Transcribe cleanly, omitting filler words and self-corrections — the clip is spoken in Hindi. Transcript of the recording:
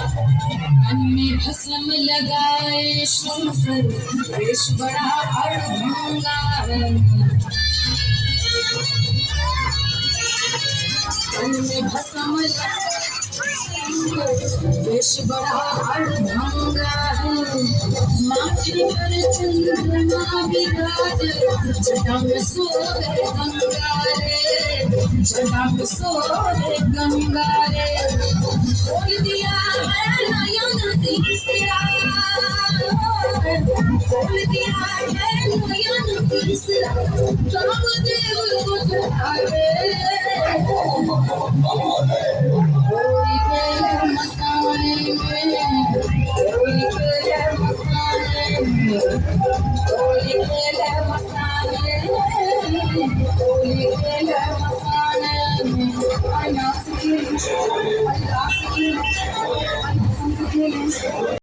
में भस्म लगाए शंकर वेश बड़ा अड़भंगा है में भस्म वेश बड़ा अड़भंगा है माथे पर चंद्रमा विराज जटा में सोए गंगा रे जटा में सोए गंगा रे खोल दिया है नयन तीसरा खोल दिया है नयन तीसरा कामदेव बुझावे कोई के मसाने में कोई के मसाने में कोई के मसाने में कोई के मसाने में I lost you.